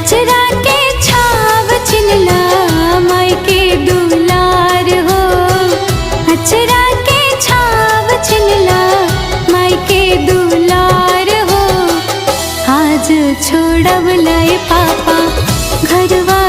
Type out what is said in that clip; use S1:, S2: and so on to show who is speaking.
S1: अचरा के छाव छिनला माई के दुलार हो। अचरा के छाव छिनला माई के दुलार हो। आज छोड़ब लाए पापा घरवा